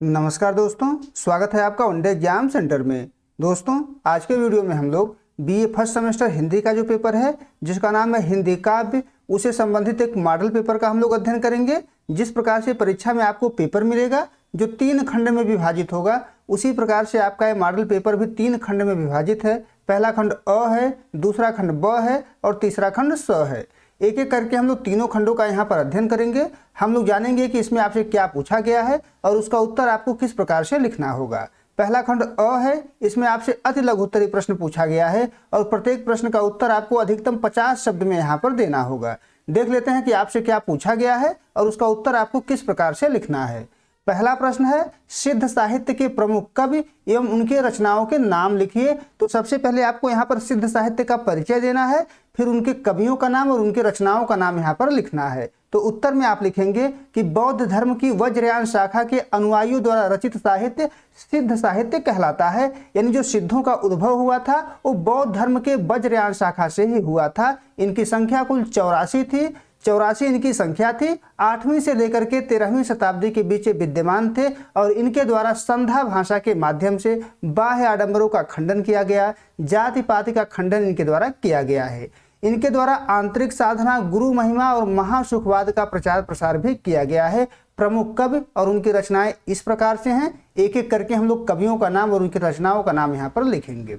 नमस्कार दोस्तों, स्वागत है आपका वनडे एग्जाम सेंटर में। दोस्तों, आज के वीडियो में हम लोग बीए फर्स्ट सेमेस्टर हिंदी का जो पेपर है जिसका नाम है हिंदी काव्य, उसे संबंधित एक मॉडल पेपर का हम लोग अध्ययन करेंगे। जिस प्रकार से परीक्षा में आपको पेपर मिलेगा जो 3 खंड में विभाजित होगा, उसी प्रकार से आपका ये मॉडल पेपर भी 3 खंड में विभाजित है। पहला खंड अ है, दूसरा खंड ब है और तीसरा खंड स है। एक एक करके हम लोग तीनों खंडों का यहाँ पर अध्ययन करेंगे। हम लोग जानेंगे कि इसमें आपसे क्या पूछा गया है और उसका उत्तर आपको किस प्रकार से लिखना होगा। पहला खंड अ है, इसमें आपसे अति लघु उत्तरीय प्रश्न पूछा गया है और प्रत्येक प्रश्न का उत्तर आपको अधिकतम 50 शब्द में यहाँ पर देना होगा। देख लेते हैं कि आपसे क्या पूछा गया है और उसका उत्तर आपको किस प्रकार से लिखना है। पहला प्रश्न है, सिद्ध साहित्य के प्रमुख कवि एवं उनके रचनाओं के नाम लिखिए। तो सबसे पहले आपको यहाँ पर सिद्ध साहित्य का परिचय देना है, फिर उनके कवियों का नाम और उनके रचनाओं का नाम यहाँ पर लिखना है। तो उत्तर में आप लिखेंगे कि बौद्ध धर्म की वज्रयान शाखा के अनुयायियों द्वारा रचित साहित्य सिद्ध साहित्य कहलाता है। यानी जो सिद्धों का उद्भव हुआ था वो बौद्ध धर्म के वज्रयान शाखा से ही हुआ था। इनकी संख्या कुल 84 थी। 84 इनकी संख्या थी। 8वीं से लेकर के 13वीं शताब्दी के बीच विद्यमान थे और इनके द्वारा संधा भाषा के माध्यम से बाह्य आडंबरों का खंडन किया गया, जाति पाति का खंडन इनके द्वारा किया गया है। इनके द्वारा आंतरिक साधना, गुरु महिमा और महासुखवाद का प्रचार प्रसार भी किया गया है। प्रमुख कवि और उनकी रचनाएं इस प्रकार से हैं। एक एक करके हम लोग कवियों का नाम और उनकी रचनाओं का नाम यहाँ पर लिखेंगे।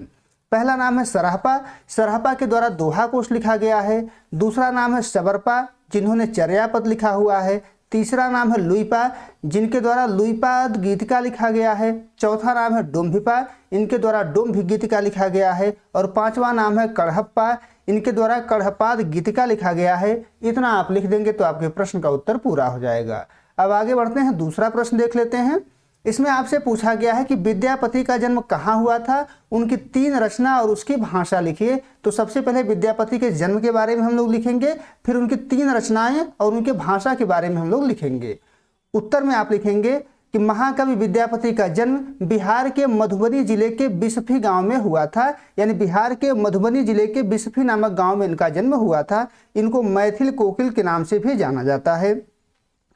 पहला नाम है सरहपा। सरहपा के द्वारा दोहा कोश लिखा गया है। दूसरा नाम है सबरपा, जिन्होंने चर्यापद लिखा हुआ है। तीसरा नाम है लुइपा, जिनके द्वारा लुइपाद गीतिका लिखा गया है। चौथा नाम है डोम्भिपा, इनके द्वारा डोम्भ गीतिका लिखा गया है। और पांचवा नाम है कढ़प्पा, इनके द्वारा कढ़पाद गीतिका लिखा गया है। इतना आप लिख देंगे तो आपके प्रश्न का उत्तर पूरा हो जाएगा। अब आगे बढ़ते हैं, दूसरा प्रश्न देख लेते हैं। इसमें आपसे पूछा गया है कि विद्यापति का जन्म कहाँ हुआ था, उनकी 3 रचना और उसकी भाषा लिखिए। तो सबसे पहले विद्यापति के जन्म के बारे में हम लोग लिखेंगे, फिर उनकी 3 रचनाएं और उनके भाषा के बारे में हम लोग लिखेंगे। उत्तर में आप लिखेंगे कि महाकवि विद्यापति का जन्म बिहार के मधुबनी जिले के बिस्फी गांव में हुआ था। यानी बिहार के मधुबनी जिले के बिस्फी नामक गांव में इनका जन्म हुआ था। इनको मैथिल कोकिल के नाम से भी जाना जाता है।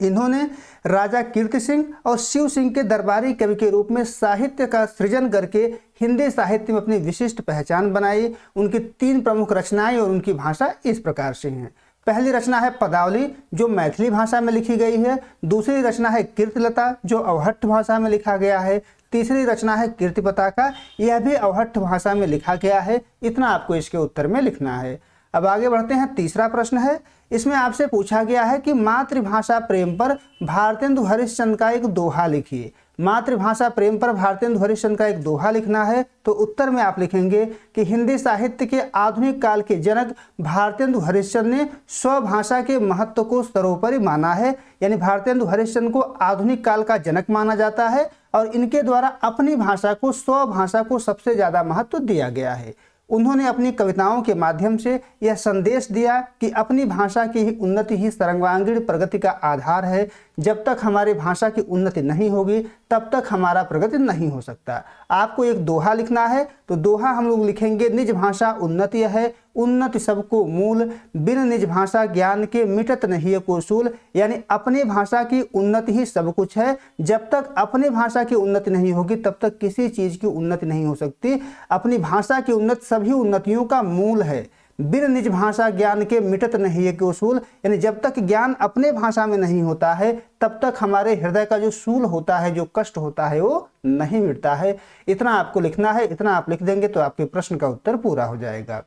इन्होंने राजा कीर्ति सिंह और शिव सिंह के दरबारी कवि के रूप में साहित्य का सृजन करके हिंदी साहित्य में अपनी विशिष्ट पहचान बनाई। उनकी 3 प्रमुख रचनाएं और उनकी भाषा इस प्रकार से हैं। पहली रचना है पदावली, जो मैथिली भाषा में लिखी गई है। दूसरी रचना है कीर्तिलता, जो अवहट्ठ भाषा में लिखा गया है। तीसरी रचना है कीर्ति पताका, यह भी अवहट्ठ भाषा में लिखा गया है। इतना आपको इसके उत्तर में लिखना है। अब आगे बढ़ते हैं, तीसरा प्रश्न है। इसमें आपसे पूछा गया है कि मातृभाषा प्रेम पर भारतेंदु हरिश्चंद्र का एक दोहा लिखिए। मातृभाषा प्रेम पर भारतेंदु हरिश्चंद्र का एक दोहा लिखना है। तो उत्तर में आप लिखेंगे कि हिंदी साहित्य के आधुनिक काल के जनक भारतेंदु हरिश्चंद्र ने स्वभाषा के महत्व को सर्वोपरि माना है। यानी भारतेंदु हरिश्चंद्र को आधुनिक काल का जनक माना जाता है और इनके द्वारा अपनी भाषा को, स्वभाषा को सबसे ज्यादा महत्व दिया गया है। उन्होंने अपनी कविताओं के माध्यम से यह संदेश दिया कि अपनी भाषा की ही उन्नति ही सर्वांगीण प्रगति का आधार है। जब तक हमारी भाषा की उन्नति नहीं होगी तब तक हमारा प्रगति नहीं हो सकता। आपको एक दोहा लिखना है। तो दोहा हम लोग लिखेंगे, निज भाषा उन्नति है, उन्नति सबको मूल, बिन निज भाषा ज्ञान के मिटत नहीं को सूल। यानी अपनी भाषा की उन्नति ही सब कुछ है। जब तक अपनी भाषा की उन्नति नहीं होगी तब तक किसी चीज की उन्नति नहीं हो सकती। अपनी भाषा की उन्नति सभी उन्नतियों का मूल है। बिन निज भाषा ज्ञान के मिटत नहीं के उसूल, यानी जब तक ज्ञान अपने भाषा में नहीं होता है तब तक हमारे हृदय का जो सूल होता है, जो कष्ट होता है, वो नहीं मिटता है। इतना आपको लिखना है। इतना आप लिख देंगे तो आपके प्रश्न का उत्तर पूरा हो जाएगा।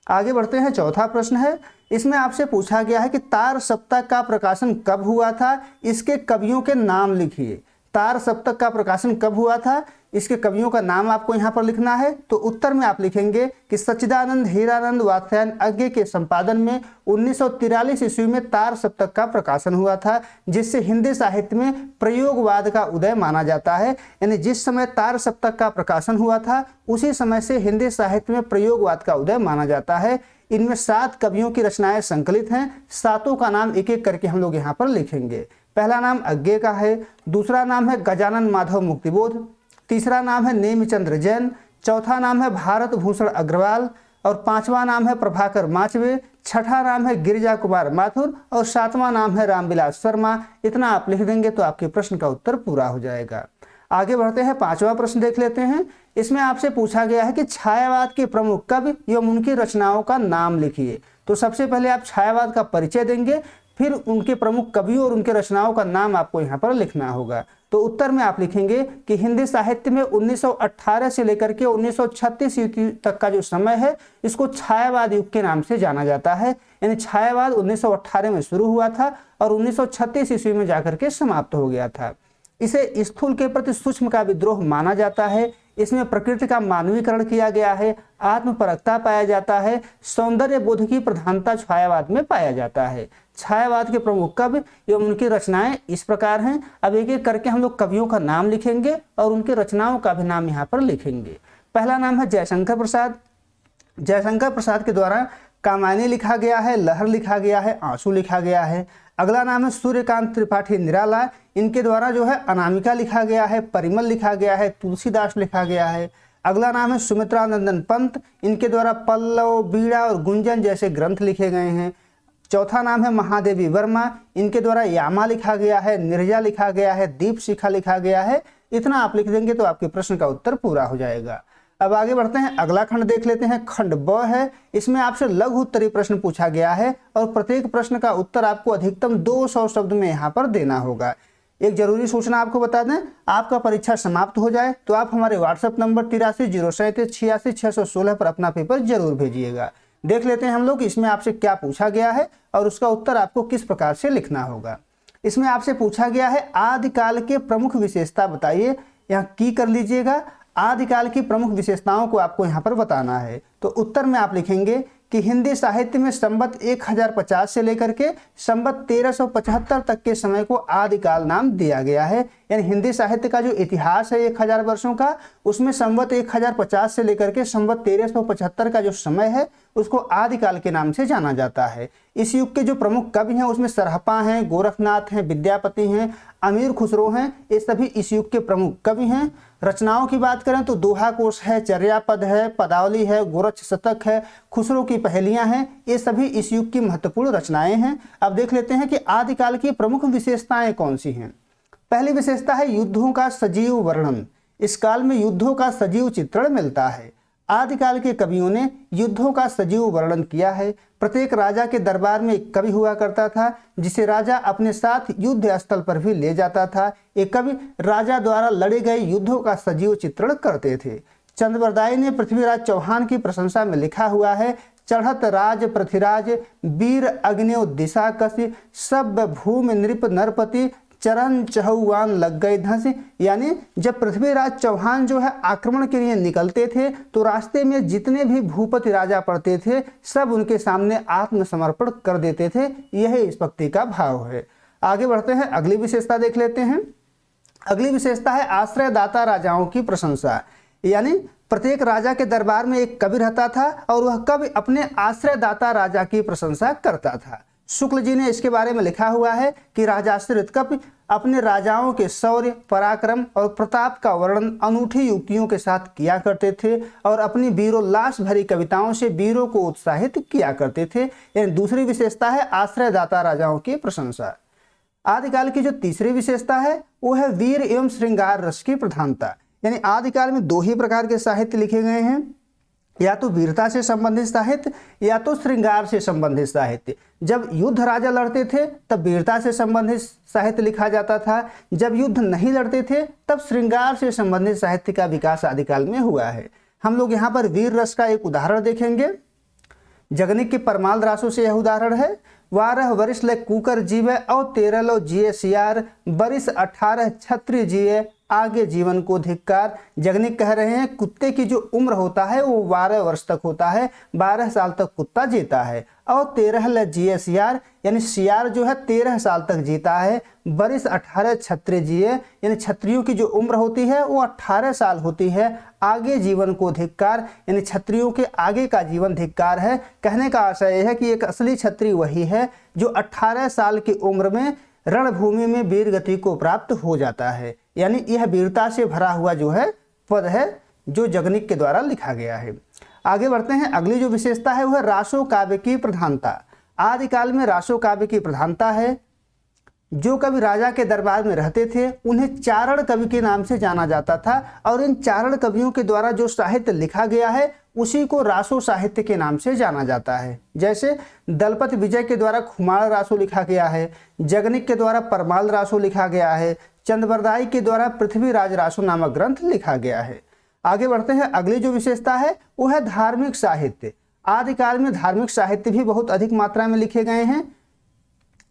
आगे बढ़ते हैं, चौथा प्रश्न है। इसमें आपसे पूछा गया है कि तार सप्तक का प्रकाशन कब हुआ था, इसके कवियों के नाम लिखिए। तार सप्तक का प्रकाशन कब हुआ था, इसके कवियों का नाम आपको यहाँ पर लिखना है। तो उत्तर में आप लिखेंगे कि सच्चिदानंद हीरानंद वात्स्यायन अज्ञे के संपादन में 1943 ईस्वी में तार सप्तक का प्रकाशन हुआ था, जिससे हिंदी साहित्य में प्रयोगवाद का उदय माना जाता है। यानी जिस समय तार सप्तक का प्रकाशन हुआ था उसी समय से हिंदी साहित्य में प्रयोगवाद का उदय माना जाता है। इनमें 7 कवियों की रचनाएं संकलित हैं। 7 का नाम एक एक करके हम लोग यहाँ पर लिखेंगे। पहला नाम अज्ञे का है, दूसरा नाम है गजानन माधव मुक्तिबोध, तीसरा नाम है नेमिचंद्र जैन, चौथा नाम है भारत भूषण अग्रवाल और 5वां नाम है प्रभाकर माचवे, 6ठा नाम है गिरिजा कुमार माथुर और 7वां नाम है रामविलास शर्मा। इतना आप लिख देंगे तो आपके प्रश्न का उत्तर पूरा हो जाएगा। आगे बढ़ते हैं, 5वां प्रश्न देख लेते हैं। इसमें आपसे पूछा गया है कि छायावाद के प्रमुख कवि एवं उनकी रचनाओं का नाम लिखिए। तो सबसे पहले आप छायावाद का परिचय देंगे, फिर उनके प्रमुख कवियों और उनके रचनाओं का नाम आपको यहाँ पर लिखना होगा। तो उत्तर में आप लिखेंगे कि हिंदी साहित्य में 1918 से लेकर के 1936 ईस्वी तक का जो समय है इसको छायावाद युग के नाम से जाना जाता है। यानी छायावाद 1918 में शुरू हुआ था और 1936 ईस्वी में जाकर के समाप्त हो गया था। इसे स्थूल के प्रति सूक्ष्म का विद्रोह माना जाता है। इसमें प्रकृति का मानवीकरण किया गया है, आत्मपरकता पाया जाता है, सौंदर्य बोध की प्रधानता छायावाद में पाया जाता है। छायावाद के प्रमुख कवि एवं उनकी रचनाएं इस प्रकार हैं। अब एक एक करके हम लोग कवियों का नाम लिखेंगे और उनकी रचनाओं का भी नाम यहाँ पर लिखेंगे। पहला नाम है जयशंकर प्रसाद। जयशंकर प्रसाद के द्वारा कामायनी लिखा गया है, लहर लिखा गया है, आंसू लिखा गया है। अगला नाम है सूर्यकांत त्रिपाठी निराला। इनके द्वारा जो है अनामिका लिखा गया है, परिमल लिखा गया है, तुलसीदास लिखा गया है। अगला नाम है सुमित्रा नंदन पंत। इनके द्वारा पल्लव, बीड़ा और गुंजन जैसे ग्रंथ लिखे गए हैं। चौथा नाम है महादेवी वर्मा। इनके द्वारा यामा लिखा गया है, निर्जा लिखा गया है, दीप शिखा लिखा गया है। इतना आप लिख देंगे तो आपके प्रश्न का उत्तर पूरा हो जाएगा। अब आगे बढ़ते हैं, अगला खंड देख लेते हैं। खंड ब है। इसमें आपसे लघु उत्तरीय प्रश्न पूछा गया है और प्रत्येक प्रश्न का उत्तर आपको अधिकतम 200 शब्द में यहाँ पर देना होगा। एक जरूरी सूचना आपको बता दें, आपका परीक्षा समाप्त हो जाए तो आप हमारे व्हाट्सएप नंबर 8307386616 पर अपना पेपर जरूर भेजिएगा। देख लेते हैं हम लोग इसमें आपसे क्या पूछा गया है और उसका उत्तर आपको किस प्रकार से लिखना होगा। इसमें आपसे पूछा गया है आदिकाल के प्रमुख विशेषता बताइए। यहाँ की कर लीजिएगा, आदिकाल की प्रमुख विशेषताओं को आपको यहाँ पर बताना है। तो उत्तर में आप लिखेंगे कि हिंदी साहित्य में संवत 1050 से लेकर के संवत 1375 तक के समय को आदिकाल नाम दिया गया है। यानी हिंदी साहित्य का जो इतिहास है 1000 वर्षों का, उसमें संवत 1050 से लेकर के संवत 1375 का जो समय है उसको आदिकाल के नाम से जाना जाता है। इस युग के जो प्रमुख कवि हैं उसमें सरहपा हैं, गोरखनाथ हैं, विद्यापति हैं, अमीर खुसरो हैं। ये सभी इस युग के प्रमुख कवि हैं। रचनाओं की बात करें तो दोहा कोश है, चर्यापद है, पदावली है, गोरक्ष शतक है, खुसरो की पहेलियां हैं। ये सभी इस युग की महत्वपूर्ण रचनाएं हैं। अब देख लेते हैं कि आदिकाल की प्रमुख विशेषताएं कौन सी हैं। पहली विशेषता है युद्धों का सजीव वर्णन। इस काल में युद्धों का सजीव चित्रण मिलता है। आदिकाल के कवियों ने युद्धों का सजीव वर्णन किया है। प्रत्येक राजा के दरबार में एक कवि हुआ करता था जिसे राजा अपने साथ युद्ध स्थल पर भी ले जाता था। एक कवि राजा द्वारा लड़े गए युद्धों का सजीव चित्रण करते थे। चंद्रबरदाई ने पृथ्वीराज चौहान की प्रशंसा में लिखा हुआ है, चढ़त राज पृथ्वीराज वीर अग्नियो दिशा कसी सब भूमि नृप नरपति चरण चहुआन लग गए धंस। यानी जब पृथ्वीराज चौहान जो है आक्रमण के लिए निकलते थे तो रास्ते में जितने भी भूपति राजा पड़ते थे सब उनके सामने आत्मसमर्पण कर देते थे। यह इस भक्ति का भाव है। आगे बढ़ते हैं, अगली विशेषता देख लेते हैं। अगली विशेषता है आश्रयदाता राजाओं की प्रशंसा। यानी प्रत्येक राजा के दरबार में एक कवि रहता था और वह कवि अपने आश्रयदाता राजा की प्रशंसा करता था। शुक्ल जी ने इसके बारे में लिखा हुआ है कि राजाश्रित कवि अपने राजाओं के शौर्य, पराक्रम और प्रताप का वर्णन अनूठी युक्तियों के साथ किया करते थे और अपनी वीरोल्लास भरी कविताओं से वीरों को उत्साहित किया करते थे। यानी दूसरी विशेषता है आश्रयदाता राजाओं की प्रशंसा। आदिकाल की जो तीसरी विशेषता है वो है वीर एवं श्रृंगार रस की प्रधानता। यानी आदिकाल में दो ही प्रकार के साहित्य लिखे गए हैं, या तो वीरता से संबंधित साहित्य या तो श्रृंगार से संबंधित साहित्य। जब युद्ध राजा लड़ते थे तब वीरता से संबंधित साहित्य लिखा जाता था, जब युद्ध नहीं लड़ते थे तब श्रृंगार से संबंधित साहित्य का विकास आदिकाल में हुआ है। हम लोग यहाँ पर वीर रस का एक उदाहरण देखेंगे। जगनिक के परमाल रासों से यह उदाहरण है। 12 वर्ष ले कुकर जीवे और 13 लो जिये सियार, बरिस 18 छत्री जिये आगे जीवन को धिक्कार। जगनिक कह रहे हैं कुत्ते की जो उम्र होता है वो 12 वर्ष तक होता है, 12 साल तक कुत्ता जीता है। और 13 ल जिये सियार, यानी सियार जो है 13 साल तक जीता है। बरिस 18 छत्री जिये, यानी छत्रियों की जो उम्र होती है वो 18 साल होती है। आगे जीवन को धिक्कार, यानी छत्रियों के आगे का जीवन धिक्कार है। कहने का आशय यह है कि एक असली छत्री वही है जो 18 साल की उम्र में रणभूमि में वीर गति को प्राप्त हो जाता है। यानी यह वीरता से भरा हुआ जो है पद है जो जगनिक के द्वारा लिखा गया है। आगे बढ़ते हैं, अगली जो विशेषता है वह रासो काव्य की प्रधानता। आदिकाल में रासो काव्य की प्रधानता है। जो कवि राजा के दरबार में रहते थे उन्हें चारण कवि के नाम से जाना जाता था और इन चारण कवियों के द्वारा जो साहित्य लिखा गया है उसी को रासो साहित्य के नाम से जाना जाता है। जैसे दलपत विजय के द्वारा खुमार रासो लिखा गया है, जगनिक के द्वारा परमाल रासो लिखा गया है, चंद्रबरदाई के द्वारा पृथ्वीराज रासो नामक ग्रंथ लिखा गया है। आगे बढ़ते हैं। अगली जो विशेषता है वो है धार्मिक साहित्य। आदिकाल में धार्मिक साहित्य भी बहुत अधिक मात्रा में लिखे गए हैं।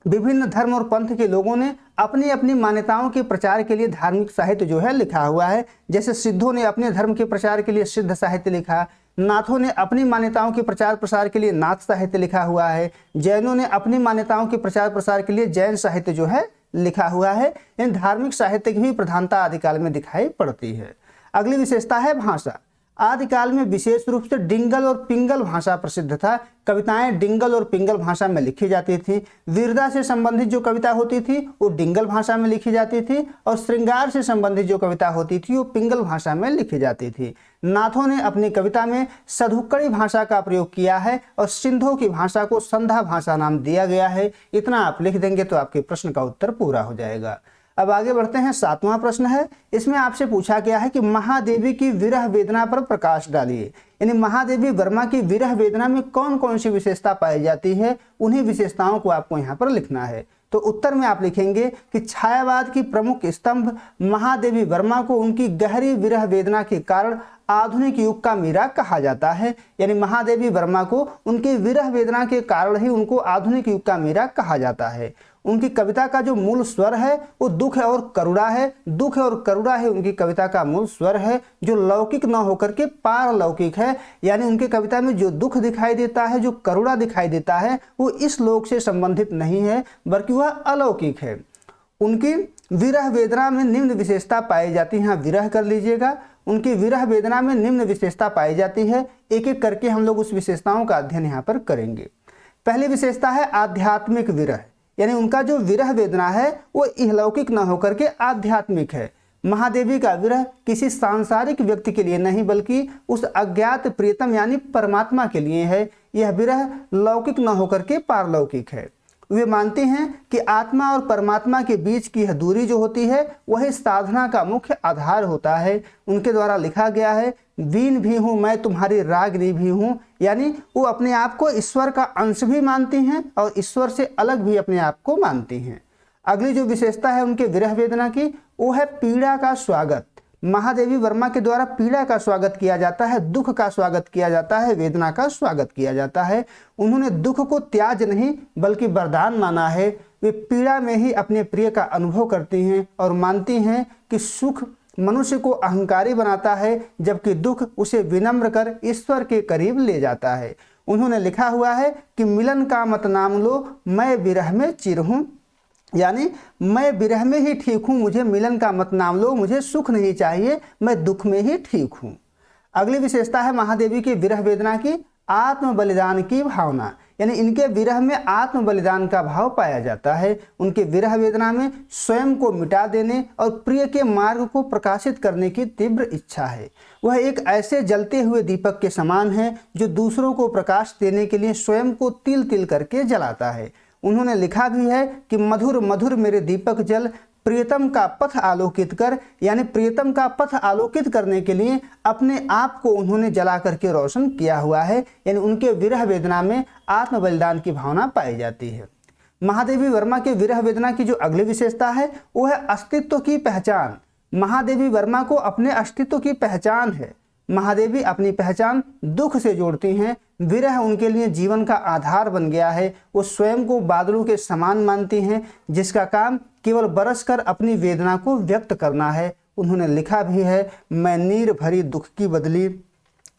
विभिन्न धर्म और पंथ के लोगों ने अपनी अपनी मान्यताओं के प्रचार के लिए धार्मिक साहित्य जो है लिखा हुआ है। जैसे सिद्धों ने अपने धर्म के प्रचार के लिए सिद्ध साहित्य लिखा, नाथों ने अपनी मान्यताओं के प्रचार प्रसार के लिए नाथ साहित्य लिखा हुआ है, जैनों ने अपनी मान्यताओं के प्रचार प्रसार के लिए जैन साहित्य जो है लिखा हुआ है। इन धार्मिक साहित्य की भी प्रधानता आदिकाल में दिखाई पड़ती है। अगली विशेषता है भाषा। आदिकाल में विशेष रूप से डिंगल और पिंगल भाषा प्रसिद्ध था। कविताएं डिंगल और पिंगल भाषा में लिखी जाती थी। वीरता से संबंधित जो कविता होती थी वो डिंगल भाषा में लिखी जाती थी और श्रृंगार से संबंधित जो कविता होती थी वो पिंगल भाषा में लिखी जाती थी। नाथों ने अपनी कविता में सधुक्कड़ी भाषा का प्रयोग किया है और सिंधों की भाषा को संधा भाषा नाम दिया गया है। इतना आप लिख देंगे तो आपके प्रश्न का उत्तर पूरा हो जाएगा। अब आगे बढ़ते हैं। 7वां प्रश्न है, इसमें आपसे पूछा गया है कि महादेवी की विरह वेदना पर प्रकाश डालिए। यानी महादेवी वर्मा की विरह वेदना में कौन कौन सी विशेषता पाई जाती है, उन्हीं विशेषताओं को आपको यहाँ पर लिखना है। तो उत्तर में आप लिखेंगे कि छायावाद की प्रमुख स्तंभ महादेवी वर्मा को उनकी गहरी विरह वेदना के कारण आधुनिक युग का मीरा कहा जाता है। यानी महादेवी वर्मा को उनकी विरह वेदना के कारण ही उनको आधुनिक युग का मीरा कहा जाता है। उनकी कविता का जो मूल स्वर है वो दुख और करुणा है। दुख और करुणा ही उनकी कविता का मूल स्वर है, जो लौकिक न होकर के पारलौकिक है। यानी उनकी कविता में जो दुख दिखाई देता है, जो करुणा दिखाई देता है, वो इस लोक से संबंधित नहीं है बल्कि वह अलौकिक है। उनकी विरह वेदना में निम्न विशेषता पाई जाती है। विरह कर लीजिएगा। उनकी विरह वेदना में निम्न विशेषता पाई जाती है। एक एक करके हम लोग उस विशेषताओं का अध्ययन यहाँ पर करेंगे। पहली विशेषता है आध्यात्मिक विरह। यानी उनका जो विरह वेदना है वो इहलौकिक न होकर के आध्यात्मिक है। महादेवी का विरह किसी सांसारिक व्यक्ति के लिए नहीं बल्कि उस अज्ञात प्रियतम यानी परमात्मा के लिए है। यह विरह लौकिक न होकर के पारलौकिक है। वे मानते हैं कि आत्मा और परमात्मा के बीच की यह दूरी जो होती है वही साधना का मुख्य आधार होता है। उनके द्वारा लिखा गया है, वीण भी हूँ मैं तुम्हारी रागनी भी हूँ। यानी वो अपने आप को ईश्वर का अंश भी मानती हैं और ईश्वर से अलग भी अपने आप को मानती हैं। अगली जो विशेषता है उनके विरह वेदना की वो है पीड़ा का स्वागत। महादेवी वर्मा के द्वारा पीड़ा का स्वागत किया जाता है, दुख का स्वागत किया जाता है, वेदना का स्वागत किया जाता है। उन्होंने दुख को त्याज नहीं बल्कि वरदान माना है। वे पीड़ा में ही अपने प्रिय का अनुभव करती हैं और मानती हैं कि सुख मनुष्य को अहंकारी बनाता है जबकि दुख उसे विनम्र कर ईश्वर के करीब ले जाता है। उन्होंने लिखा हुआ है कि मिलन का मत नाम लो मैं विरह में चिर हूँ। यानी मैं विरह में ही ठीक हूँ, मुझे मिलन का मत नाम लो, मुझे सुख नहीं चाहिए, मैं दुख में ही ठीक हूँ। अगली विशेषता है महादेवी की विरह वेदना की आत्म बलिदान की भावना। यानी इनके विरह में आत्म बलिदान का भाव पाया जाता है। उनके विरह वेदना में स्वयं को मिटा देने और प्रिय के मार्ग को प्रकाशित करने की तीव्र इच्छा है। वह एक ऐसे जलते हुए दीपक के समान है जो दूसरों को प्रकाश देने के लिए स्वयं को तिल तिल करके जलाता है। उन्होंने लिखा भी है कि मधुर मधुर मेरे दीपक जल प्रियतम का पथ आलोकित कर। यानी प्रियतम का पथ आलोकित करने के लिए अपने आप को उन्होंने जला करके रोशन किया हुआ है। यानी उनके विरह वेदना में आत्म बलिदान की भावना पाई जाती है। महादेवी वर्मा के विरह वेदना की जो अगली विशेषता है वो है अस्तित्व की पहचान। महादेवी वर्मा को अपने अस्तित्व की पहचान है। महादेवी अपनी पहचान दुख से जोड़ती हैं। विरह उनके लिए जीवन का आधार बन गया है। वो स्वयं को बादलों के समान मानती हैं जिसका काम केवल बरस कर अपनी वेदना को व्यक्त करना है। उन्होंने लिखा भी है, मैं नीर भरी दुख की बदली,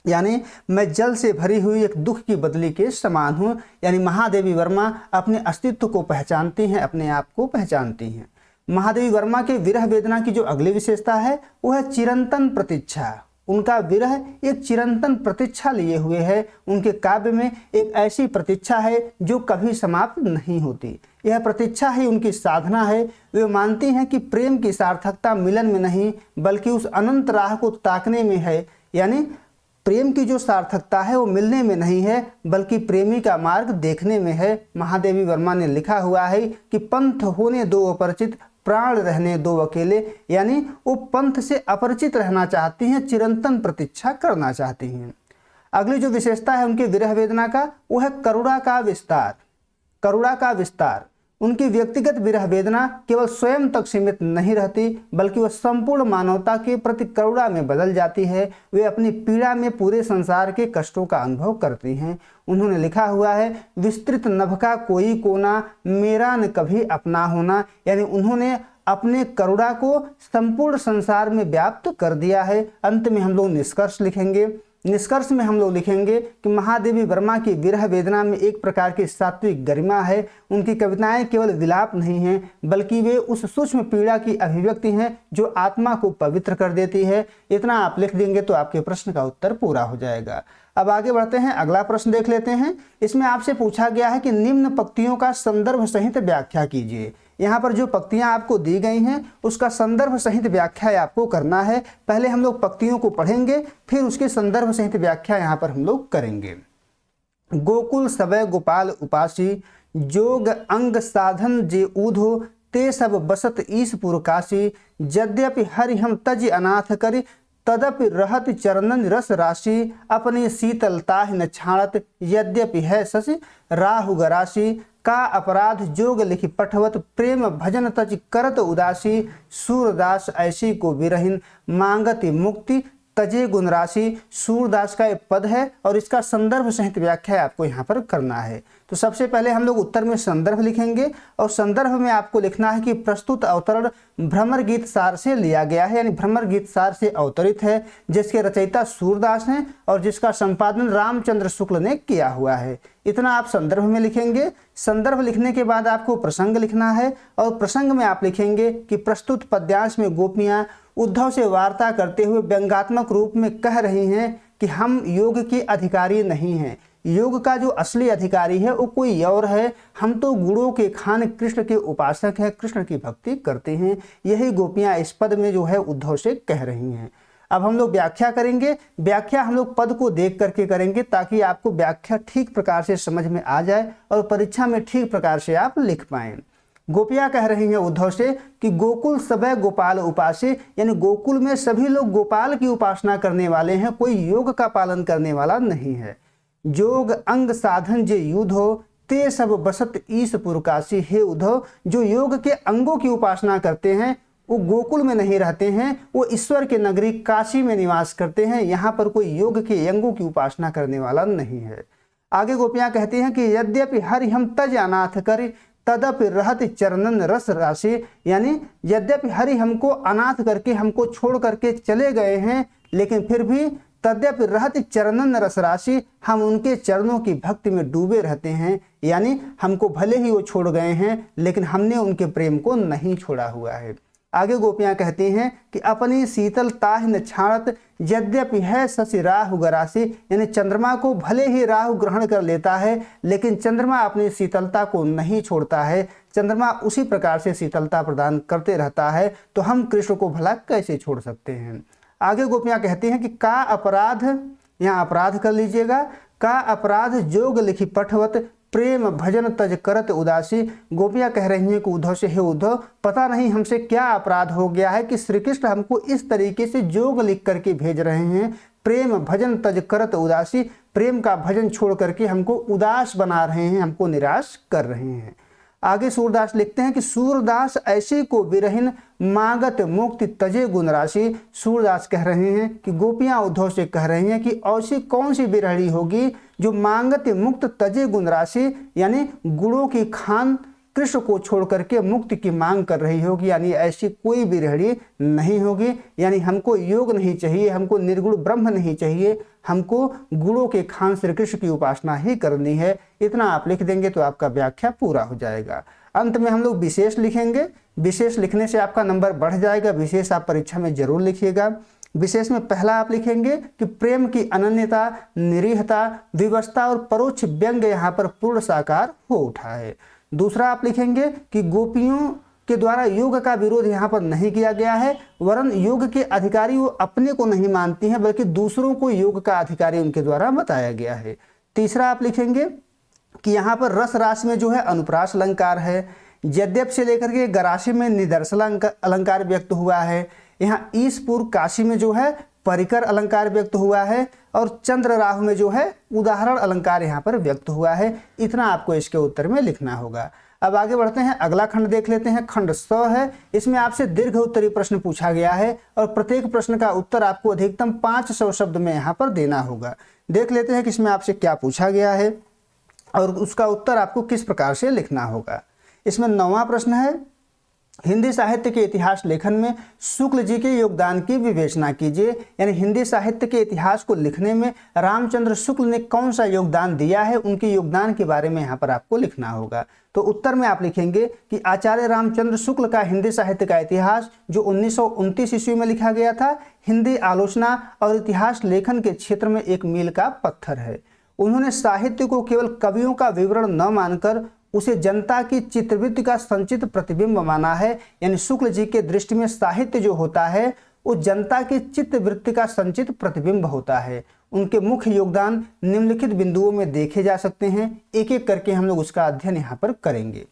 यानी मैं जल से भरी हुई एक दुख की बदली के समान हूँ। यानी महादेवी वर्मा अपने अस्तित्व को पहचानती हैं, अपने आप को पहचानती हैं। महादेवी वर्मा के विरह वेदना की जो अगली विशेषता है वो है चिरंतन प्रतीक्षा। उनका विरह एक चिरंतन प्रतीक्षा लिए हुए है। उनके काव्य में एक ऐसी प्रतीक्षा है जो कभी समाप्त नहीं होती। यह प्रतीक्षा ही उनकी साधना है। वे मानती हैं कि प्रेम की सार्थकता मिलन में नहीं बल्कि उस अनंत राह को ताकने में है। यानी प्रेम की जो सार्थकता है वो मिलने में नहीं है बल्कि प्रेमी का मार्ग देखने में है। महादेवी वर्मा ने लिखा हुआ है कि पंथ होने दो अपरिचित, प्राण रहने दो अकेले, यानी वो पंथ से अपरिचित रहना चाहती हैं, चिरंतन प्रतीक्षा करना चाहती हैं। अगली जो विशेषता है उनकी विरह वेदना का, वो है करुणा का विस्तार। करुणा का विस्तार, उनकी व्यक्तिगत विरह वेदना केवल स्वयं तक सीमित नहीं रहती बल्कि वह संपूर्ण मानवता के प्रति करुणा में बदल जाती है। वे अपनी पीड़ा में पूरे संसार के कष्टों का अनुभव करती हैं। उन्होंने लिखा हुआ है, विस्तृत नभ का कोई कोना, मेरा न कभी अपना होना, यानी उन्होंने अपने करुणा को संपूर्ण संसार में व्याप्त कर दिया है। अंत में हम लोग निष्कर्ष लिखेंगे। निष्कर्ष में हम लोग लिखेंगे कि महादेवी वर्मा की विरह वेदना में एक प्रकार की सात्विक गरिमा है। उनकी कविताएं केवल विलाप नहीं हैं बल्कि वे उस सूक्ष्म पीड़ा की अभिव्यक्ति हैं जो आत्मा को पवित्र कर देती है। इतना आप लिख देंगे तो आपके प्रश्न का उत्तर पूरा हो जाएगा। अब आगे बढ़ते हैं, अगला प्रश्न देख लेते हैं। इसमें आपसे पूछा गया है कि निम्न पंक्तियों का संदर्भ सहित व्याख्या कीजिए। यहाँ पर जो पंक्तियां आपको दी गई हैं उसका संदर्भ सहित व्याख्या आपको करना है। पहले हम लोग पंक्तियों को पढ़ेंगे, फिर उसके संदर्भ सहित व्याख्या यहाँ पर हम लोग करेंगे। गोकुल सबय गोपाल उपासी, जोग अंग साधन जे ऊधो, ते सब बसत ईसपुर काशी, यद्यपि हरि हम तज अनाथ करि, तदपि रहत चरणन रस राशि, अपनी शीतलता न छाड़त, यद्यपि है शशि राहु गरासी, का अपराध जोग लिखि पठवत, प्रेम भजन तज करत उदासी, सूरदास ऐसी को विरहिन, मांगति मुक्ति तजे गुण राशि। सूरदास का एक पद है और इसका संदर्भ सहित व्याख्या आपको यहाँ पर करना है। तो सबसे पहले हम लोग उत्तर में संदर्भ लिखेंगे और संदर्भ में आपको लिखना है कि प्रस्तुत अवतरण भ्रमर गीत सार से लिया गया है, यानी भ्रमर गीत सार से अवतरित है, जिसके रचयिता सूरदास हैं और जिसका संपादन रामचंद्र शुक्ल ने किया हुआ है। इतना आप संदर्भ में लिखेंगे। संदर्भ लिखने के बाद आपको प्रसंग लिखना है और प्रसंग में आप लिखेंगे कि प्रस्तुत पद्यांश में गोपियां उद्धव से वार्ता करते हुए व्यंग्यात्मक रूप में कह रही हैं कि हम योग के अधिकारी नहीं हैं, योग का जो असली अधिकारी है वो कोई और है, हम तो गुणों के खान कृष्ण के उपासक हैं, कृष्ण की भक्ति करते हैं। यही गोपियां इस पद में जो है उद्धव से कह रही हैं। अब हम लोग व्याख्या करेंगे। व्याख्या हम लोग पद को देख करके करेंगे ताकि आपको व्याख्या ठीक प्रकार से समझ में आ जाए और परीक्षा में ठीक प्रकार से आप लिख पाएं। गोपियां कह रही हैं उद्धव से कि गोकुल सबय गोपाल उपासे, यानी गोकुल में सभी लोग गोपाल की उपासना करने वाले हैं, कोई योग का पालन करने वाला नहीं है। जोग अंग साधन जे युद्ध हो, ते सब बसत ईसपुर काशी। हे उद्धव, जो योग के अंगों की उपासना करते हैं वो गोकुल में नहीं रहते हैं, वो ईश्वर के नगरी काशी में निवास करते हैं। यहाँ पर कोई योग के अंगों की उपासना करने वाला नहीं है। आगे गोपियां कहती हैं कि यद्यपि हरि हम तज अनाथ करि, तदपि रहत चरणन रस राशि, यानी यद्यपि हरि हमको अनाथ करके हमको छोड़ करके चले गए हैं, लेकिन फिर भी तद्यपि रहत चरणन रस राशि, हम उनके चरणों की भक्ति में डूबे रहते हैं। यानी हमको भले ही वो छोड़ गए हैं लेकिन हमने उनके प्रेम को नहीं छोड़ा हुआ है। आगे गोपियां कहती हैं कि अपनी शीतलता न छाड़त, यद्यपि है शशि राहु गरासी, यानी चंद्रमा को भले ही राहु ग्रहण कर लेता है लेकिन चंद्रमा अपनी शीतलता को नहीं छोड़ता है, चंद्रमा उसी प्रकार से शीतलता प्रदान करते रहता है, तो हम कृष्ण को भला कैसे छोड़ सकते हैं। आगे गोपियां कहती हैं कि का अपराध, यहाँ अपराध कर लीजिएगा, का अपराध जोग लिखि पठवत, प्रेम भजन तज करत उदासी। गोपियां कह रही हैं कि उद्धव से, हे उद्धव, पता नहीं हमसे क्या अपराध हो गया है कि श्री कृष्ण हमको इस तरीके से जोग लिख करके भेज रहे हैं, प्रेम भजन तज करत उदासी, प्रेम का भजन छोड़ करके हमको उदास बना रहे हैं, हमको निराश कर रहे हैं। आगे सूरदास लिखते हैं कि सूरदास ऐसी को विरहिन, मांगत मुक्ति तजे गुण राशि। सूरदास कह रहे हैं कि गोपियां उद्धव से कह रही हैं कि ऐसी कौन सी विरहणी होगी जो मांगत मुक्त तजे गुण राशि, यानी गुणों की खान कृष्ण को छोड़ करके मुक्ति की मांग कर रही होगी, यानी ऐसी कोई विरहणी नहीं होगी। यानी हमको योग नहीं चाहिए, हमको निर्गुण ब्रह्म नहीं चाहिए, हमको गुणों के खान श्री कृष्ण की उपासना ही करनी है। इतना आप लिख देंगे तो आपका व्याख्या पूरा हो जाएगा। अंत में हम लोग विशेष लिखेंगे। विशेष लिखने से आपका नंबर बढ़ जाएगा। विशेष आप परीक्षा में जरूर लिखिएगा। विशेष में पहला आप लिखेंगे कि प्रेम की अनन्यता, निरीहता, विवशता और परोक्ष व्यंग्य यहाँ पर पूर्ण साकार हो उठा है। दूसरा आप लिखेंगे कि गोपियों के द्वारा योग का विरोध यहाँ पर नहीं किया गया है, वरन योग के अधिकारी वो अपने को नहीं मानती हैं बल्कि दूसरों को योग का अधिकारी उनके द्वारा बताया गया है। तीसरा आप लिखेंगे कि यहाँ पर रस राशि में जो है अनुप्रास अलंकार है, यद्यप से लेकर के गरासी में निदर्शन अलंकार व्यक्त हुआ है, यहाँ ईशपुर काशी में जो है परिकर अलंकार व्यक्त हुआ है और चंद्र राहु में जो है उदाहरण अलंकार यहाँ पर व्यक्त हुआ है। इतना आपको इसके उत्तर में लिखना होगा। अब आगे बढ़ते हैं, अगला खंड देख लेते हैं। खंड 100 है। इसमें आपसे दीर्घ उत्तरीय प्रश्न पूछा गया है और प्रत्येक प्रश्न का उत्तर आपको अधिकतम 500 शब्द में यहाँ पर देना होगा। देख लेते हैं कि इसमें आपसे क्या पूछा गया है और उसका उत्तर आपको किस प्रकार से लिखना होगा। इसमें 9वां प्रश्न है, हिंदी साहित्य के इतिहास लेखन में शुक्ल जी के योगदान की विवेचना कीजिए। यानी हिंदी साहित्य के इतिहास को लिखने में रामचंद्र शुक्ल ने कौन सा योगदान दिया है, उनके योगदान के बारे में यहाँ पर आपको लिखना होगा। तो उत्तर में आप लिखेंगे कि आचार्य रामचंद्र शुक्ल का हिंदी साहित्य का इतिहास जो 1929 ईस्वी में लिखा गया था, हिंदी आलोचना और इतिहास लेखन के क्षेत्र में एक मील का पत्थर है। उन्होंने साहित्य को केवल कवियों का विवरण न मानकर उसे जनता की चित्रवृत्ति का संचित प्रतिबिंब माना है। यानी शुक्ल जी के दृष्टि में साहित्य जो होता है वो जनता की चित्तवृत्ति का संचित प्रतिबिंब होता है। उनके मुख्य योगदान निम्नलिखित बिंदुओं में देखे जा सकते हैं, एक एक करके हम लोग उसका अध्ययन यहाँ पर करेंगे।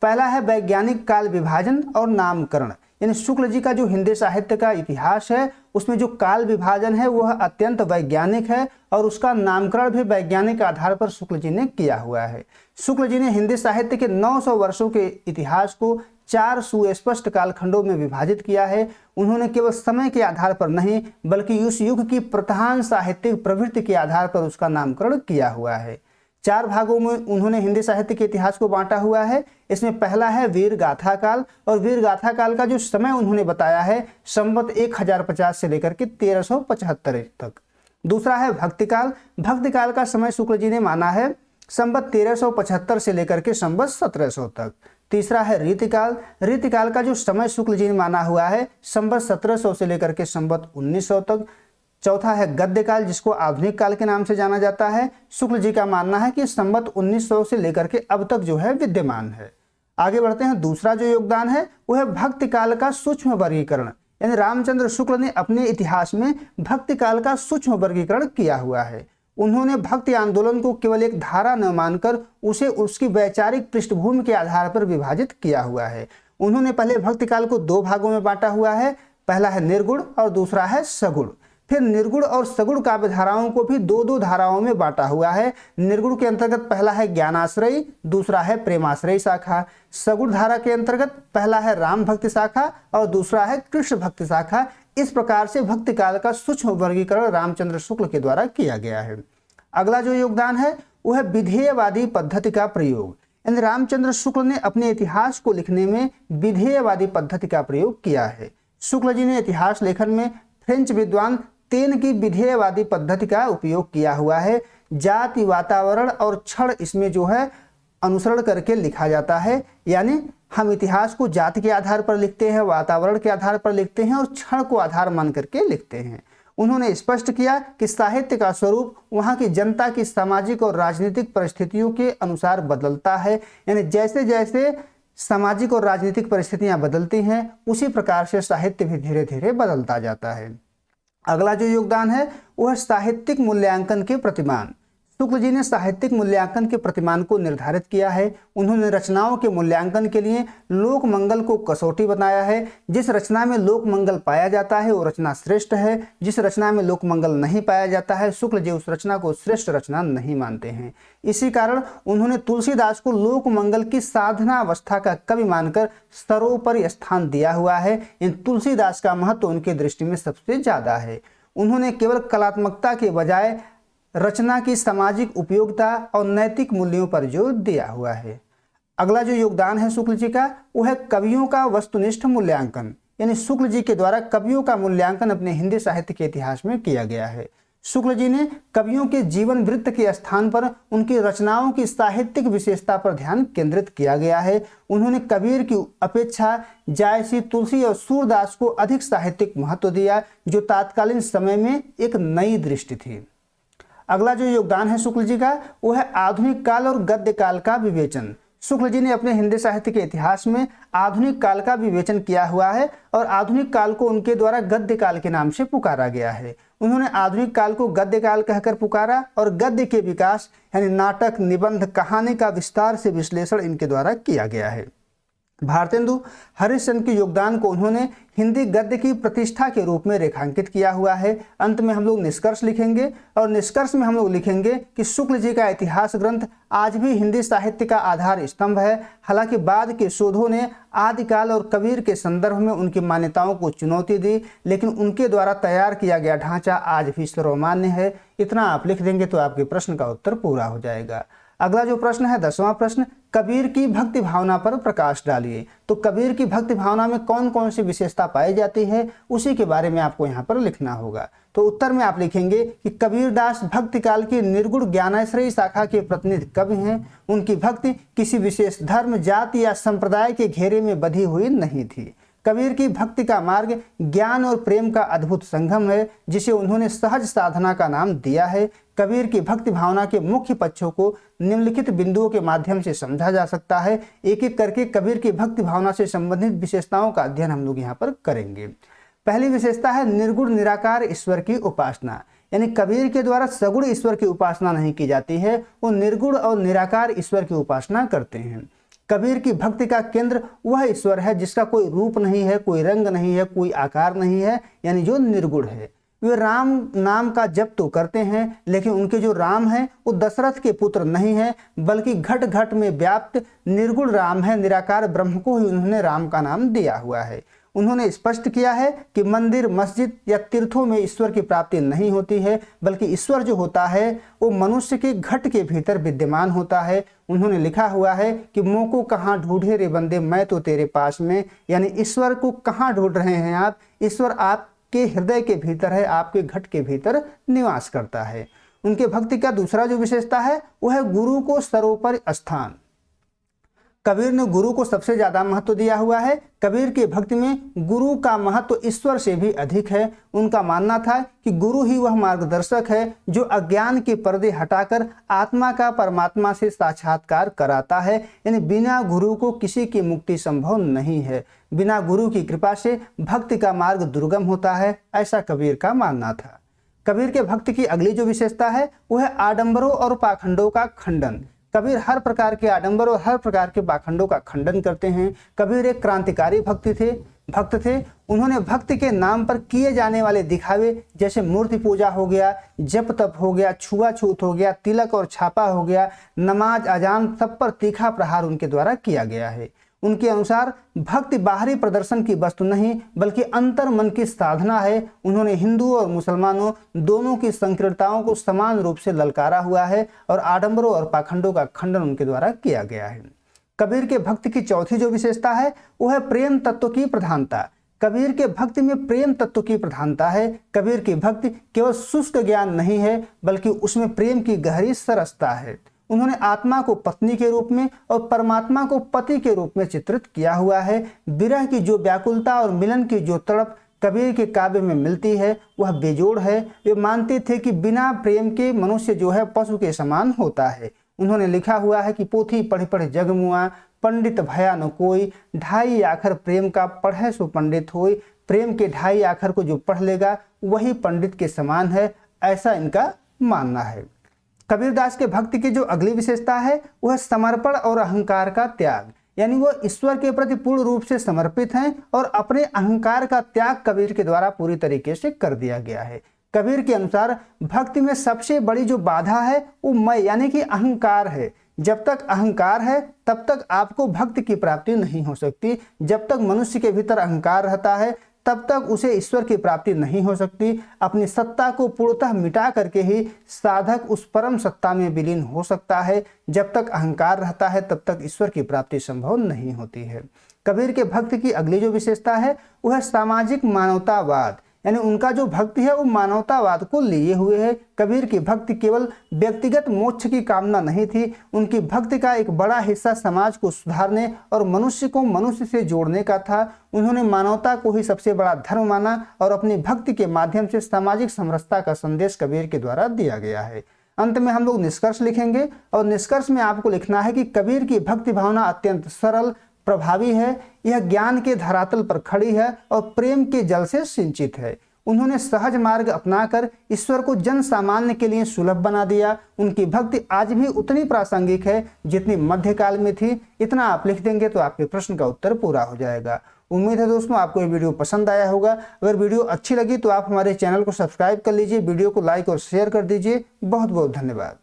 पहला है वैज्ञानिक काल विभाजन और नामकरण। यानी शुक्ल जी का जो हिंदी साहित्य का इतिहास है उसमें जो काल विभाजन है वह अत्यंत वैज्ञानिक है और उसका नामकरण भी वैज्ञानिक आधार पर शुक्ल जी ने किया हुआ है। शुक्ल जी ने हिंदी साहित्य के 900 वर्षों के इतिहास को 4 सुस्पष्ट कालखंडों में विभाजित किया है। उन्होंने केवल समय के आधार पर नहीं बल्कि उस युग की प्रधान साहित्यिक प्रवृत्ति के आधार पर उसका नामकरण किया हुआ है। 4 भागों में उन्होंने हिंदी साहित्य के इतिहास को बांटा हुआ है। इसमें पहला है वीर गाथा काल और वीर गाथा काल का जो समय उन्होंने बताया है संवत 1050 से लेकर के 1375 तक। दूसरा है भक्ति काल। भक्ति काल का समय शुक्ल जी ने माना है संवत 1375 से लेकर के संवत 1700 तक। तीसरा है रीतिकाल। रीतिकाल का जो समय शुक्ल जी ने माना हुआ है संवत 1700 से लेकर के संवत 1900 तक। चौथा है गद्य काल, जिसको आधुनिक काल के नाम से जाना जाता है। शुक्ल जी का मानना है कि संवत 1900 से लेकर के अब तक जो है विद्यमान है। आगे बढ़ते हैं, दूसरा जो योगदान है वह है भक्ति काल का सूक्ष्म वर्गीकरण। यानी रामचंद्र शुक्ल ने अपने इतिहास में भक्ति काल का सूक्ष्म वर्गीकरण किया हुआ है। उन्होंने भक्ति आंदोलन को केवल एक धारा न मानकर उसे उसकी वैचारिक पृष्ठभूमि के आधार पर विभाजित किया हुआ है। उन्होंने पहले भक्ति काल को 2 भागों में बांटा हुआ है। पहला है निर्गुण और दूसरा है सगुण। फिर निर्गुण और सगुण काव्य धाराओं को भी 2-2 धाराओं में बांटा हुआ है। निर्गुण के अंतर्गत पहला है ज्ञानाश्रयी, दूसरा है प्रेमाश्रयी शाखा। सगुण धारा के अंतर्गत पहला है राम भक्ति शाखा और दूसरा है कृष्ण भक्ति शाखा। इस प्रकार से भक्ति काल का सूक्ष्म वर्गीकरण रामचंद्र शुक्ल के द्वारा किया गया है। अगला जो योगदान है वह है विधेयवादी पद्धति का प्रयोग। यानी रामचंद्र शुक्ल ने अपने इतिहास को लिखने में विधेयवादी पद्धति का प्रयोग किया है। शुक्ल जी ने इतिहास लेखन में फ्रेंच विद्वान तेन की विधेयवादी पद्धति का उपयोग किया हुआ है। जाति, वातावरण और क्षण इसमें जो है अनुसरण करके लिखा जाता है। यानी हम इतिहास को जाति के आधार पर लिखते हैं, वातावरण के आधार पर लिखते हैं और क्षण को आधार मान करके लिखते हैं। उन्होंने स्पष्ट किया कि साहित्य का स्वरूप वहाँ की जनता की सामाजिक और राजनीतिक परिस्थितियों के अनुसार बदलता है। यानी जैसे जैसे सामाजिक और राजनीतिक परिस्थितियां बदलती हैं उसी प्रकार से साहित्य भी धीरे धीरे बदलता जाता है। अगला जो योगदान है वह साहित्यिक मूल्यांकन के प्रतिमान। शुक्ल जी ने साहित्यिक मूल्यांकन के प्रतिमान को निर्धारित किया है। उन्होंने रचनाओं के मूल्यांकन के लिए लोक मंगल को कसौटी बनाया है। जिस रचना में लोक मंगल पाया जाता है वो रचना श्रेष्ठ है। जिस रचना में लोक मंगल नहीं पाया जाता है शुक्ल जी उस रचना को श्रेष्ठ रचना नहीं मानते हैं। इसी कारण उन्होंने तुलसीदास को लोक मंगल की साधना अवस्था का कवि मानकर सर्वोपरि स्थान दिया हुआ है। इन तुलसीदास का महत्व उनकी दृष्टि में सबसे ज्यादा है। उन्होंने केवल कलात्मकता के बजाय रचना की सामाजिक उपयोगिता और नैतिक मूल्यों पर जोर दिया हुआ है। अगला जो योगदान है शुक्ल जी का वह है कवियों का वस्तुनिष्ठ मूल्यांकन। यानी शुक्ल जी के द्वारा कवियों का मूल्यांकन अपने हिंदी साहित्य के इतिहास में किया गया है। शुक्ल जी ने कवियों के जीवन वृत्त के स्थान पर उनकी रचनाओं की साहित्यिक विशेषता पर ध्यान केंद्रित किया गया है। उन्होंने कबीर की अपेक्षा जायसी, तुलसी और सूरदास को अधिक साहित्यिक महत्व दिया जो तत्कालीन समय में एक नई दृष्टि थी। अगला जो योगदान है शुक्ल जी का वो है आधुनिक काल और गद्य काल का विवेचन। शुक्ल जी ने अपने हिंदी साहित्य के इतिहास में आधुनिक काल का विवेचन किया हुआ है और आधुनिक काल को उनके द्वारा गद्य काल के नाम से पुकारा गया है। उन्होंने आधुनिक काल को गद्य काल कहकर पुकारा और गद्य के विकास यानी नाटक, निबंध, कहानी का विस्तार से विश्लेषण इनके द्वारा किया गया है। भारतेंदु हरिश्चंद्र के योगदान को उन्होंने हिंदी गद्य की प्रतिष्ठा के रूप में रेखांकित किया हुआ है। अंत में हम लोग निष्कर्ष लिखेंगे और निष्कर्ष में हम लोग लिखेंगे कि शुक्ल जी का इतिहास ग्रंथ आज भी हिंदी साहित्य का आधार स्तंभ है। हालांकि बाद के शोधों ने आदिकाल और कबीर के संदर्भ में उनकी मान्यताओं को चुनौती दी, लेकिन उनके द्वारा तैयार किया गया ढांचा आज भी सर्वमान्य है। इतना आप लिख देंगे तो आपके प्रश्न का उत्तर पूरा हो जाएगा। अगला जो प्रश्न है 10वां प्रश्न, कबीर की भक्ति भावना पर प्रकाश डालिए। तो कबीर की भक्ति भावना में कौन कौन सी विशेषता पाई जाती है उसी के बारे में आपको यहाँ पर लिखना होगा। तो उत्तर में आप लिखेंगे कि कबीरदास भक्ति काल की निर्गुण ज्ञानाश्रयी शाखा के प्रतिनिधि कवि हैं। उनकी भक्ति किसी विशेष धर्म, जाति या संप्रदाय के घेरे में बंधी हुई नहीं थी। कबीर की भक्ति का मार्ग ज्ञान और प्रेम का अद्भुत संगम है, जिसे उन्होंने सहज साधना का नाम दिया है। कबीर की भक्ति भावना के मुख्य पक्षों को निम्नलिखित बिंदुओं के माध्यम से समझा जा सकता है। एक एक करके कबीर की भक्ति भावना से संबंधित विशेषताओं का अध्ययन हम लोग यहाँ पर करेंगे। पहली विशेषता है निर्गुण निराकार ईश्वर की उपासना, यानी कबीर के द्वारा सगुण ईश्वर की उपासना नहीं की जाती है, वो निर्गुण और निराकार ईश्वर की उपासना करते हैं। कबीर की भक्ति का केंद्र वह ईश्वर है जिसका कोई रूप नहीं है, कोई रंग नहीं है, कोई आकार नहीं है, यानी जो निर्गुण है। वे राम नाम का जप तो करते हैं, लेकिन उनके जो राम हैं वो दशरथ के पुत्र नहीं है, बल्कि घट घट में व्याप्त निर्गुण राम है। निराकार ब्रह्म को ही उन्होंने राम का नाम दिया हुआ है। उन्होंने स्पष्ट किया है कि मंदिर, मस्जिद या तीर्थों में ईश्वर की प्राप्ति नहीं होती है, बल्कि ईश्वर जो होता है वो मनुष्य के घट के भीतर विद्यमान होता है। उन्होंने लिखा हुआ है कि मोह को कहाँ ढूंढे रे बंदे, मैं तो तेरे पास में, यानी ईश्वर को कहाँ ढूंढ रहे हैं आप? ईश्वर आपके हृदय के भीतर है, आपके घट के भीतर निवास करता है। उनके भक्ति का दूसरा जो विशेषता है वह है गुरु को सर्वोपरि स्थान। कबीर ने गुरु को सबसे ज्यादा महत्व दिया हुआ है। कबीर की भक्ति में गुरु का महत्व ईश्वर से भी अधिक है। उनका मानना था कि गुरु ही वह मार्गदर्शक है जो अज्ञान के पर्दे हटाकर आत्मा का परमात्मा से साक्षात्कार कराता है, यानी बिना गुरु को किसी की मुक्ति संभव नहीं है। बिना गुरु की कृपा से भक्ति का मार्ग दुर्गम होता है, ऐसा कबीर का मानना था। कबीर के भक्ति की अगली जो विशेषता है वह है आडंबरों और पाखंडों का खंडन। कबीर हर प्रकार के आडंबर और हर प्रकार के पाखंडों का खंडन करते हैं। कबीर एक क्रांतिकारी भक्त थे। उन्होंने भक्ति के नाम पर किए जाने वाले दिखावे जैसे मूर्ति पूजा हो गया, जप तप हो गया, छुआछूत हो गया, तिलक और छापा हो गया, नमाज, अजान, सब पर तीखा प्रहार उनके द्वारा किया गया है। उनके अनुसार भक्ति बाहरी प्रदर्शन की वस्तु नहीं बल्कि अंतर मन की साधना है। उन्होंने हिंदू और मुसलमानों दोनों की संकीर्णताओं को समान रूप से ललकारा हुआ है और आडंबरों और पाखंडों का खंडन उनके द्वारा किया गया है। कबीर के भक्ति की चौथी जो विशेषता है वह है प्रेम तत्व की प्रधानता। कबीर के भक्ति में प्रेम तत्व की प्रधानता है। कबीर की भक्ति केवल शुष्क ज्ञान नहीं है बल्कि उसमें प्रेम की गहरी सरसता है। उन्होंने आत्मा को पत्नी के रूप में और परमात्मा को पति के रूप में चित्रित किया हुआ है। विरह की जो व्याकुलता और मिलन की जो तड़प कबीर के काव्य में मिलती है वह बेजोड़ है। वे मानते थे कि बिना प्रेम के मनुष्य जो है पशु के समान होता है। उन्होंने लिखा हुआ है कि पोथी पढ़ पढ़ जग मुआ, पंडित भया न कोई, ढाई आखर प्रेम का पढ़े सो पंडित होई। प्रेम के ढाई आखर को जो पढ़ लेगा वही पंडित के समान है, ऐसा इनका मानना है। कबीरदास के भक्ति की जो अगली विशेषता है वह समर्पण और अहंकार का त्याग, यानी वो ईश्वर के प्रति पूर्ण रूप से समर्पित हैं और अपने अहंकार का त्याग कबीर के द्वारा पूरी तरीके से कर दिया गया है। कबीर के अनुसार भक्ति में सबसे बड़ी जो बाधा है वो मैं यानी कि अहंकार है। जब तक अहंकार है तब तक आपको भक्ति की प्राप्ति नहीं हो सकती। जब तक मनुष्य के भीतर अहंकार रहता है तब तक उसे ईश्वर की प्राप्ति नहीं हो सकती। अपनी सत्ता को पूर्णतः मिटा करके ही साधक उस परम सत्ता में विलीन हो सकता है। जब तक अहंकार रहता है तब तक ईश्वर की प्राप्ति संभव नहीं होती है। कबीर के भक्ति की अगली जो विशेषता है वह है सामाजिक मानवतावाद, यानी उनका जो भक्ति है वो मानवतावाद को लिए हुए है। कबीर की भक्ति केवल व्यक्तिगत मोक्ष की कामना नहीं थी, उनकी भक्ति का एक बड़ा हिस्सा समाज को सुधारने और मनुष्य को मनुष्य से जोड़ने का था। उन्होंने मानवता को ही सबसे बड़ा धर्म माना और अपनी भक्ति के माध्यम से सामाजिक समरसता का संदेश कबीर के द्वारा दिया गया है। अंत में हम लोग निष्कर्ष लिखेंगे और निष्कर्ष में आपको लिखना है कि कबीर की भक्ति भावना अत्यंत सरल प्रभावी है, यह ज्ञान के धरातल पर खड़ी है और प्रेम के जल से सिंचित है। उन्होंने सहज मार्ग अपनाकर ईश्वर को जन सामान्य के लिए सुलभ बना दिया। उनकी भक्ति आज भी उतनी प्रासंगिक है जितनी मध्यकाल में थी। इतना आप लिख देंगे तो आपके प्रश्न का उत्तर पूरा हो जाएगा। उम्मीद है दोस्तों आपको ये वीडियो पसंद आया होगा। अगर वीडियो अच्छी लगी तो आप हमारे चैनल को सब्सक्राइब कर लीजिए, वीडियो को लाइक और शेयर कर दीजिए। बहुत बहुत धन्यवाद।